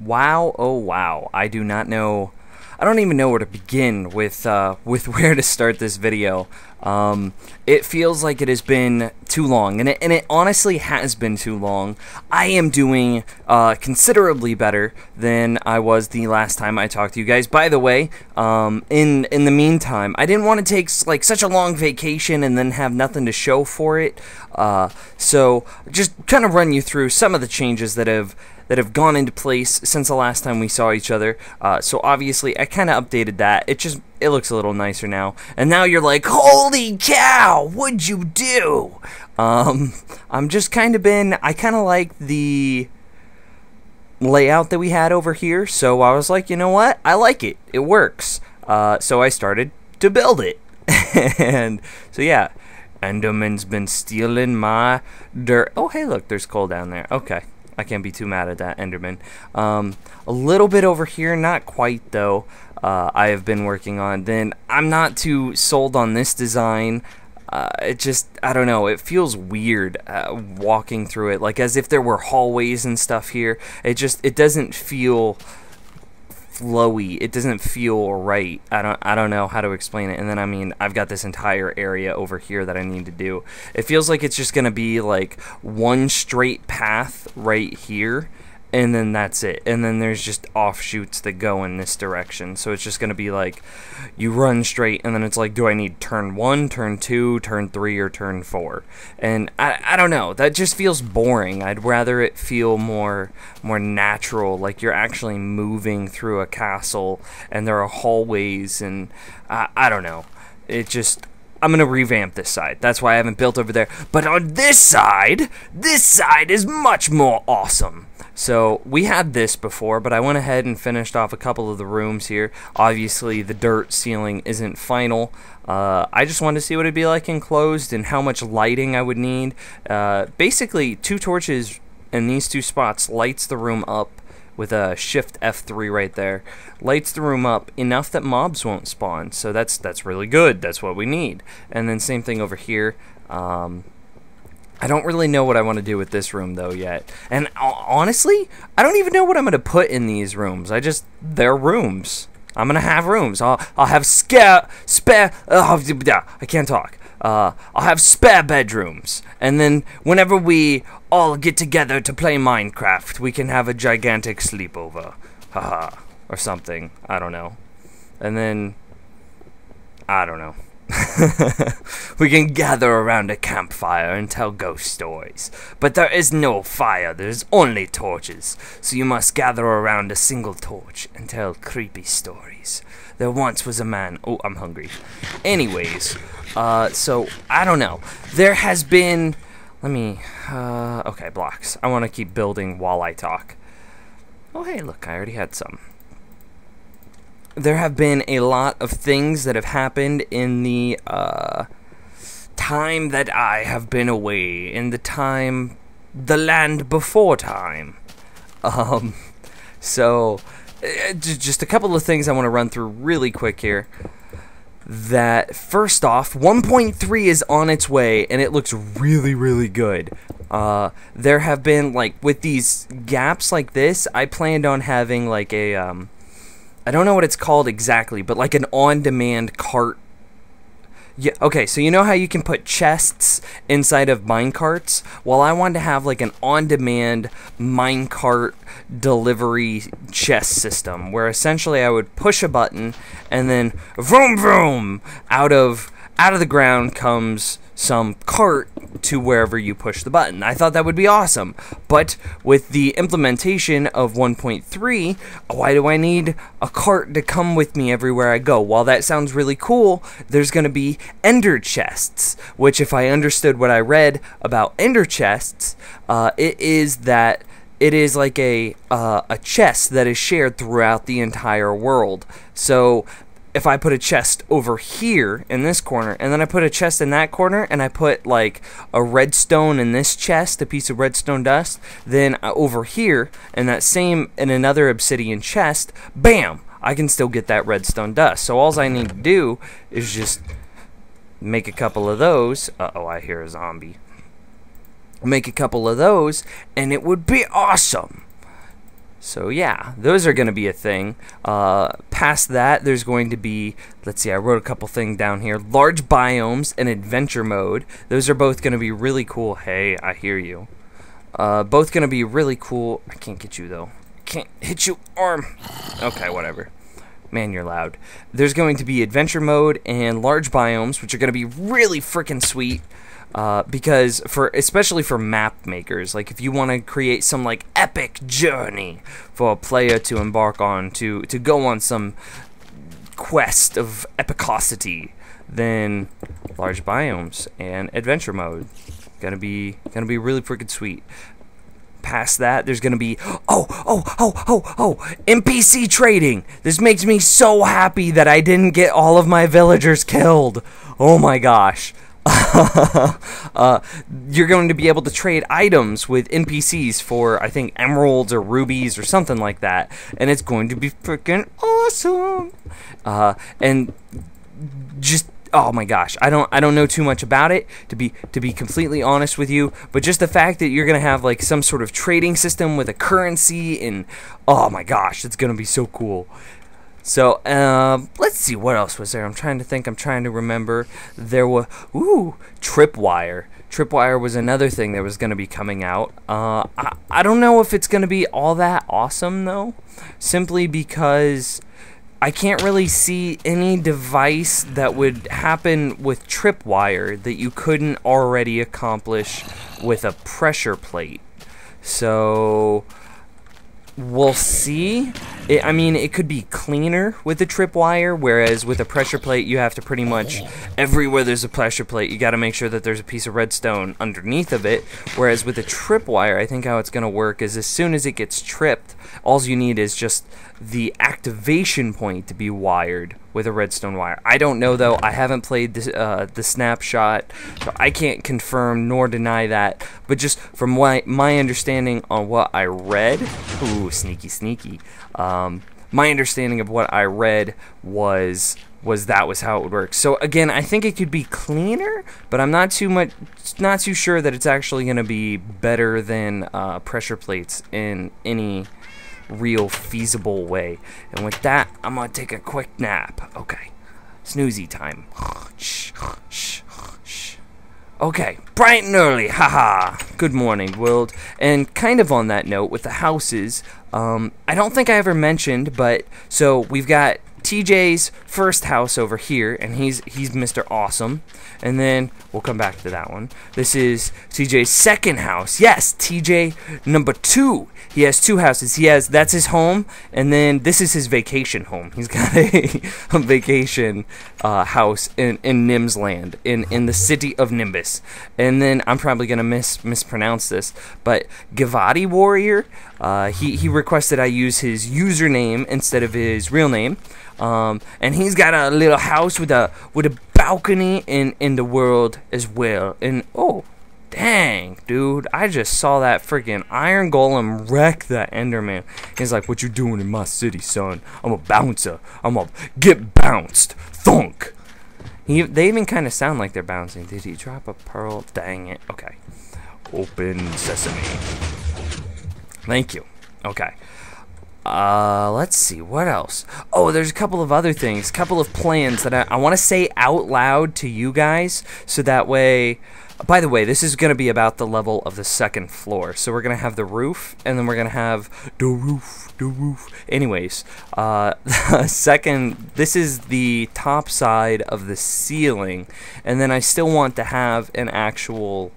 Wow, oh wow. I do not know. I don't even know where to begin with where to start this video. It feels like it has been too long, and it honestly has been too long. I am doing considerably better than I was the last time I talked to you guys. By the way, in the meantime, I didn't want to take like such a long vacation and then have nothing to show for it. So just kind of run you through some of the changes that have gone into place since the last time we saw each other. So obviously I kind of updated that. It looks a little nicer now. And now you're like, holy cow, what'd you do? I'm just kind of I kind of like the layout that we had over here. So I was like, you know what? I like it. It works. So I started to build it. And so yeah, Enderman's been stealing my dirt. Oh, hey, look, there's coal down there. Okay. I can't be too mad at that, Enderman. A little bit over here, not quite though. I have been working on. Then I'm not too sold on this design. I don't know. It feels weird walking through it, like as if there were hallways and stuff here. It doesn't feel flowy. It doesn't feel right. I don't know how to explain it. And then I mean, I've got this entire area over here that I need to do. It feels like it's just gonna be like one straight path right here, and then that's it. And then there's just offshoots that go in this direction. So it's just gonna be like you run straight, and then it's like, do I need turn 1, turn 2, turn 3, or turn 4? And I don't know. That just feels boring. I'd rather it feel more natural, like you're actually moving through a castle, and there are hallways, and I don't know. I'm gonna revamp this side. That's why I haven't built over there. But on this side is much more awesome. So we had this before, but I went ahead and finished off a couple of the rooms here. Obviously, the dirt ceiling isn't final. I just wanted to see what it'd be like enclosed and how much lighting I would need. Basically, 2 torches in these 2 spots lights the room up with a shift F3 right there. Lights the room up enough that mobs won't spawn. So that's really good. That's what we need. And then same thing over here. I don't really know what I want to do with this room though yet. And honestly, I don't even know what I'm going to put in these rooms. They're rooms. I'm going to have rooms. I'll have I can't talk. I'll have spare bedrooms. And then whenever we all get together to play Minecraft, we can have a gigantic sleepover. Haha. Or something. I don't know. And then I don't know. We can gather around a campfire and tell ghost stories. But there is no fire, there's only torches. So you must gather around a single torch and tell creepy stories. There once was a man... Oh, I'm hungry. Anyways, so, I don't know. There has been... okay, blocks. I want to keep building while I talk. Oh, hey, look, I already had some. There have been a lot of things that have happened in the time that I have been away, in the land before time. So, just a couple of things I want to run through really quick here. That, first off, 1.3 is on its way, and it looks really, really good. There have been, like, with these gaps like this, I planned on having, like, I don't know what it's called exactly, but like an on-demand cart. Yeah, okay, so you know how you can put chests inside of minecarts? Well, I wanted to have like an on-demand minecart delivery chest system, where essentially I would push a button, and then vroom vroom, out of the ground comes some cart to wherever you push the button. I thought that would be awesome, but with the implementation of 1.3, why do I need a cart to come with me everywhere I go? While that sounds really cool, there's going to be ender chests, which if I understood what I read about ender chests, it is like a chest that is shared throughout the entire world. So if I put a chest over here in this corner, and then I put a chest in that corner, and I put like a redstone in this chest, a piece of redstone dust, then over here in another obsidian chest, bam, I can still get that redstone dust. So all I need to do is just make a couple of those. Uh-oh, I hear a zombie. Make a couple of those, and it would be awesome. So yeah, those are going to be a thing. Past that, there's going to be, let's see, I wrote a couple things down here. Large biomes and adventure mode. Those are both going to be really cool. Hey, I hear you. Both going to be really cool. I can't get you, though. Can't hit you, arm. Okay, whatever. Man, you're loud. There's going to be adventure mode and large biomes, which are going to be really freaking sweet. Because especially for map makers, like if you want to create some like epic journey for a player to embark on, to go on some quest of epicosity, then large biomes and adventure mode gonna be really freaking sweet. Past that, there's gonna be NPC trading. This makes me so happy that I didn't get all of my villagers killed. Oh my gosh. You're going to be able to trade items with NPCs for, I think, emeralds or rubies or something like that, and it's going to be freaking awesome. And just, oh my gosh, I don't know too much about it, to be completely honest with you, but just the fact that you're gonna have like some sort of trading system with a currency, and oh my gosh, it's gonna be so cool. So, let's see, what else was there? I'm trying to think, I'm trying to remember. There was, Tripwire. Tripwire was another thing that was going to be coming out. I don't know if it's going to be all that awesome, though, simply because I can't really see any device that would happen with Tripwire that you couldn't already accomplish with a pressure plate. So we'll see. I mean, it could be cleaner with the tripwire, whereas with a pressure plate, you have to pretty much, everywhere there's a pressure plate, you got to make sure that there's a piece of redstone underneath of it. Whereas with a tripwire, I think how it's going to work is as soon as it gets tripped, all you need is just the activation point to be wired with a redstone wire. I don't know, though. I haven't played the snapshot, so I can't confirm nor deny that. But just from my understanding on what I read, ooh, sneaky. My understanding of what I read was that was how it would work. So again, I think it could be cleaner, but I'm not too sure that it's actually going to be better than pressure plates in any real feasible way. And with that, I'm gonna take a quick nap. Okay, snoozy time. Okay, bright and early, haha. Good morning, world. And kind of on that note, with the houses, I don't think I ever mentioned, but so we've got TJ's first house over here, and he's Mr. Awesome. And then we'll come back to that one. This is TJ's second house. Yes, TJ number 2. He has 2 houses. That's his home, and then this is his vacation home. He's got a vacation house in Nims land, in the city of Nimbus. And then I'm probably gonna mispronounce this, but Gavati Warrior. He requested I use his username instead of his real name. And he's got a little house with a balcony in the world as well. And oh, dang, dude, I just saw that freaking iron golem wreck that enderman. He's like, what you doing in my city, son? I'm a bouncer. I'm a get bounced. Thunk. They even kind of sound like they're bouncing. Did he drop a pearl? Dang it. Okay. Open sesame. Thank you. Okay. Let's see, what else? Oh, there's a couple of other things, couple of plans that I want to say out loud to you guys, so that way, by the way, this is going to be about the level of the second floor. So we're going to have the roof, and then we're going to have the roof. Anyways, this is the top side of the ceiling, and then I still want to have an actual,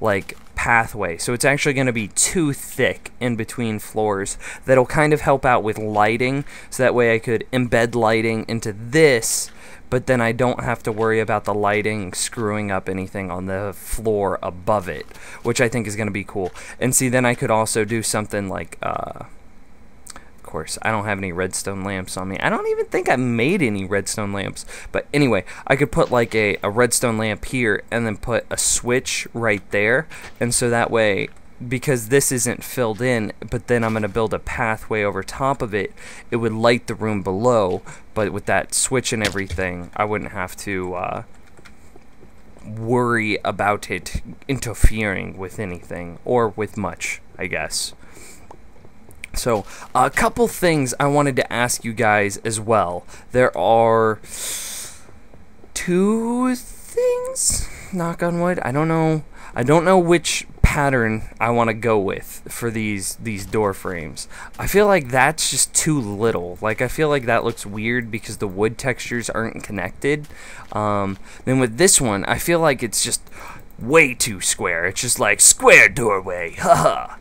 like, pathway. So it's actually going to be too thick in between floors. That'll kind of help out with lighting, so that way I could embed lighting into this, but then I don't have to worry about the lighting screwing up anything on the floor above it, which I think is going to be cool. And see, then I could also do something like, of course, I don't have any redstone lamps on me. I don't even think I made any redstone lamps. But anyway, I could put like a redstone lamp here and then put a switch right there. And so that way, because this isn't filled in, but then I'm going to build a pathway over top of it, it would light the room below. But with that switch and everything, I wouldn't have to worry about it interfering with anything, or with much, I guess. So, a couple things I wanted to ask you guys as well. There are 2 things, knock on wood. I don't know which pattern I want to go with for these door frames. I feel like that's just too little. Like, I feel like that looks weird because the wood textures aren't connected. Then with this one, I feel like it's just way too square. It's just like square doorway, haha.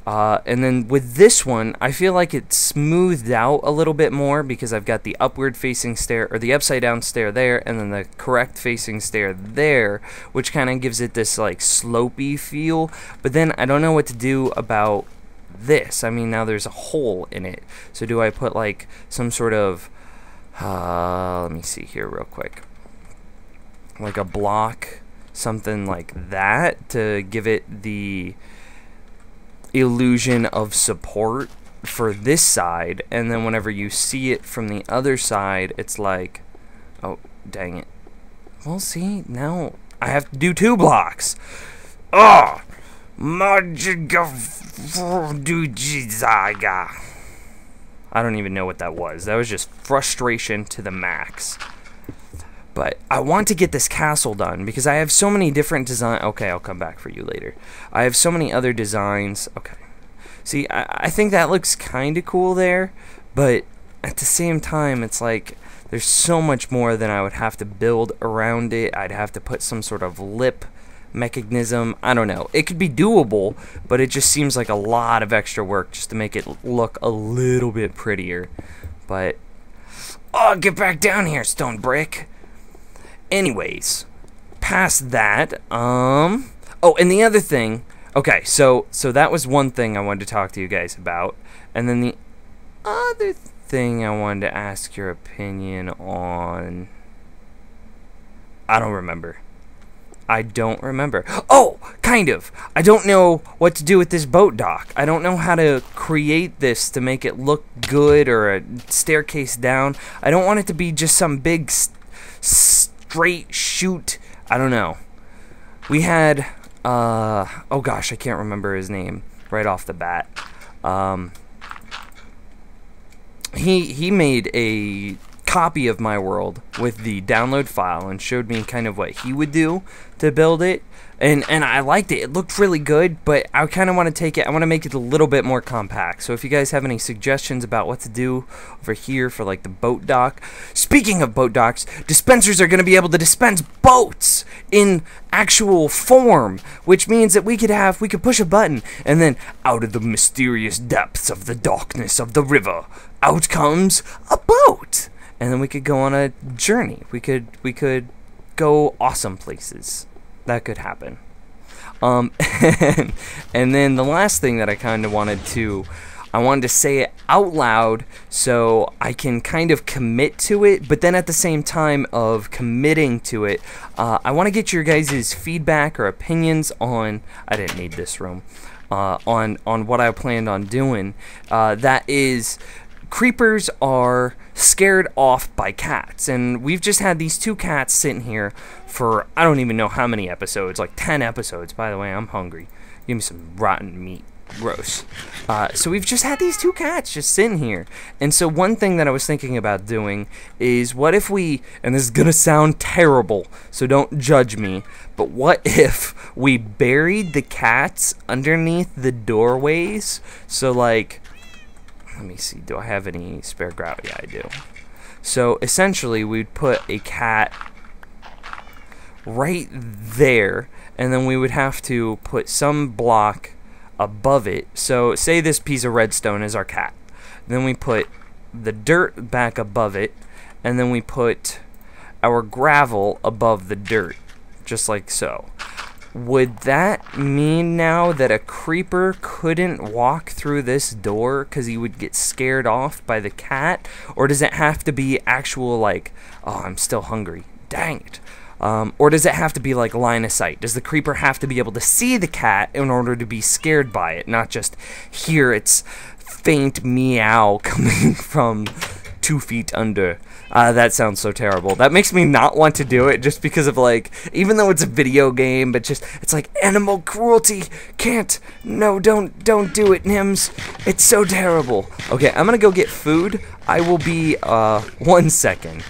And then with this one, I feel like it's smoothed out a little bit more because I've got the upward facing stair, or the upside down stair there, and then the correct facing stair there, which kind of gives it this like slopey feel. But then I don't know what to do about this. I mean, now there's a hole in it. So do I put like some sort of, let me see here real quick, like a block, something like that to give it the illusion of support for this side, and then whenever you see it from the other side, it's like, oh dang it, well, see, now I have to do 2 blocks. Oh, I don't even know what that was. That was just frustration to the max. But I want to get this castle done because I have so many different designs. Okay, I'll come back for you later. I have so many other designs. Okay. See, I think that looks kind of cool there, but at the same time, it's like there's so much more than I would have to build around it. I'd have to put some sort of lip mechanism. I don't know. It could be doable, but it just seems like a lot of extra work just to make it look a little bit prettier. But, oh, get back down here, stone brick. Anyways, past that, oh, and the other thing, okay, so that was one thing I wanted to talk to you guys about, and then the other thing I wanted to ask your opinion on, I don't remember. Oh, kind of. I don't know what to do with this boat dock. I don't know how to create this to make it look good, or a staircase down. I don't want it to be just some big straight shoot. I don't know. We had oh gosh, I can't remember his name right off the bat. He made a copy of my world with the download file and showed me kind of what he would do to build it, and I liked it. It looked really good, but I kind of want to take it, I want to make it a little bit more compact. So if you guys have any suggestions about what to do over here for like the boat dock. Speaking of boat docks, dispensers are going to be able to dispense boats in actual form, which means that we could push a button, and then out of the mysterious depths of the darkness of the river, out comes a boat. And then we could go on a journey. We could go awesome places. That could happen. And then the last thing that I kind of wanted to say it out loud so I can kind of commit to it, but then at the same time of committing to it, I want to get your guys' feedback or opinions on, I didn't need this room, on what I planned on doing. That is, creepers are scared off by cats, and we've just had these 2 cats sitting here for I don't even know how many episodes, like 10 episodes. By the way, I'm hungry. Give me some rotten meat. Gross. So we've just had these 2 cats just sitting here, and so one thing that I was thinking about doing is, what if we, and this is gonna sound terrible, so don't judge me, but what if we buried the cats underneath the doorways? So like, let me see, do I have any spare grout? Yeah, I do. So essentially we'd put a cat right there, and then we would have to put some block above it. So say this piece of redstone is our cat. Then we put the dirt back above it, and then we put our gravel above the dirt, just like so. Would that mean now that a creeper couldn't walk through this door because he would get scared off by the cat? Or does it have to be actual, like, oh, I'm still hungry, dang it. Or does it have to be like line of sight? Does the creeper have to be able to see the cat in order to be scared by it, not just hear its faint meow coming from 2 feet under. That sounds so terrible. That makes me not want to do it just because of, like, even though it's a video game, but just, it's like animal cruelty. Can't. No, don't do it, Nims. It's so terrible. Okay, I'm gonna go get food. I will be, 1 second.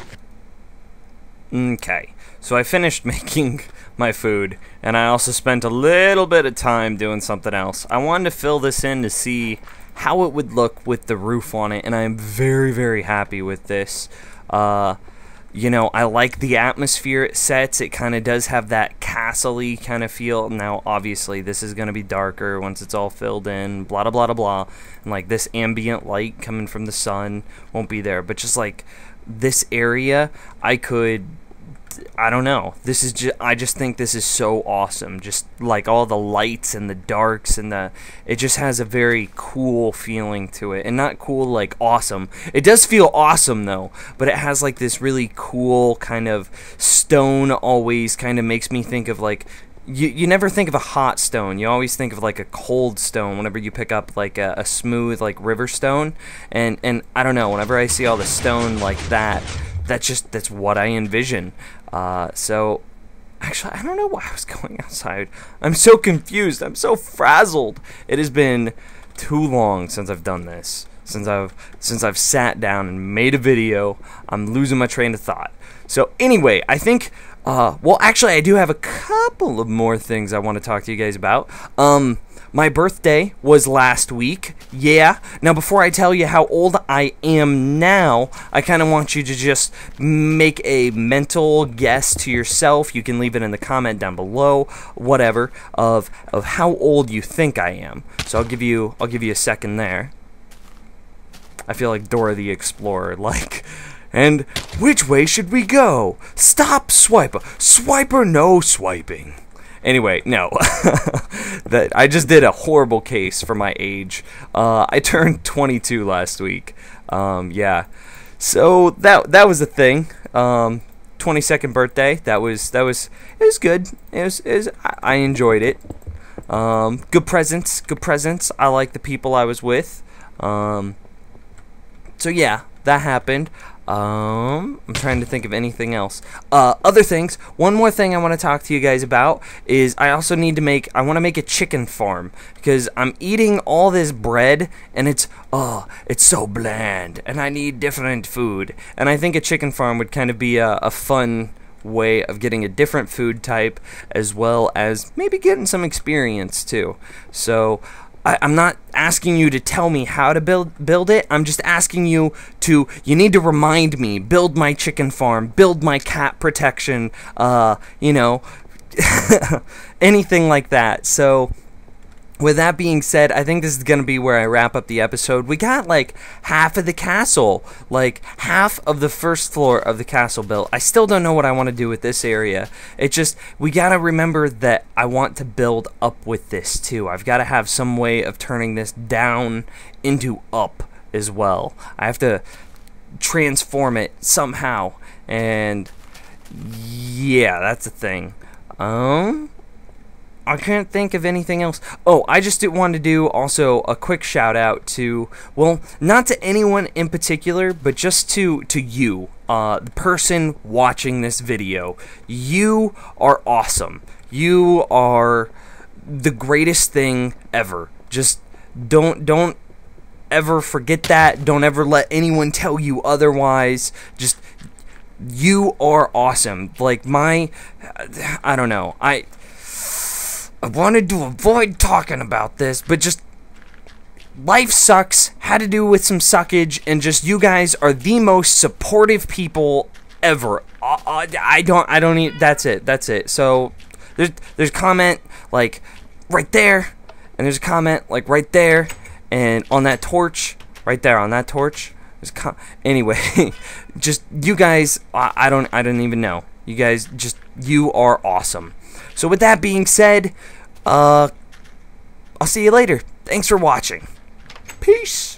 Okay, so I finished making my food, and I also spent a little bit of time doing something else. I wanted to fill this in to see how it would look with the roof on it, and I am very, very happy with this. You know, I like the atmosphere it sets. It kind of does have that castle-y kind of feel. Now, obviously, this is going to be darker once it's all filled in, blah, blah, blah, blah, blah. And, like, this ambient light coming from the sun won't be there. But just, like, this area, I don't know. This is I just think this is so awesome. Just like all the lights and the darks and it just has a very cool feeling to it. And not cool like awesome. It does feel awesome though, but it has like this really cool kind of stone. Always kind of makes me think of like you never think of a hot stone. You always think of like a cold stone whenever you pick up like a smooth like river stone. And I don't know, whenever I see all the stone like that's what I envision. So, actually, I don't know why I was going outside. I'm so confused. I'm so frazzled. It has been too long since I've done this. Since I've sat down and made a video. I'm losing my train of thought. So, anyway, I think, well, actually, I do have a couple of more things I want to talk to you guys about. My birthday was last week, yeah. Now, before I tell you how old I am now, I kind of want you to just make a mental guess to yourself. You can leave it in the comment down below, whatever, of how old you think I am. So I'll give you a second there. I feel like Dora the Explorer, like, and which way should we go? Stop, swiper. Swiper, no swiping. Anyway, no. I just did a horrible case for my age. I turned 22 last week. Yeah. So that was a thing. 22nd birthday. It was good. I enjoyed it. Good presents. I like the people I was with. So yeah, that happened. I'm trying to think of anything else. Other things. One more thing I want to talk to you guys about is I also need to want to make a chicken farm because I'm eating all this bread and it's so bland and I need different food. And I think a chicken farm would kind of be a fun way of getting a different food type as well as maybe getting some experience too. So I'm not asking you to tell me how to build it. I'm just asking you need to remind me, build my chicken farm, build my cat protection, you know, anything like that. So with that being said, I think this is going to be where I wrap up the episode. We got like half of the castle, like half of the first floor of the castle built. I still don't know what I want to do with this area. We got to remember that I want to build up with this too. I've got to have some way of turning this down into up as well. I have to transform it somehow. And yeah, that's a thing. I can't think of anything else. Oh, I just want to do also a quick shout out to, well, not to anyone in particular, but just to you, the person watching this video. You are awesome. You are the greatest thing ever. Just don't ever forget that. Don't ever let anyone tell you otherwise. Just, you are awesome. Like I don't know. I wanted to avoid talking about this, but just life sucks, had to do with some suckage, and just you guys are the most supportive people ever. I don't need, that's it. So there's a comment like right there, and there's a comment like right there, and on that torch, right there on that torch. Anyway, just you guys, I don't even know. You guys, you are awesome. So with that being said, I'll see you later. Thanks for watching. Peace.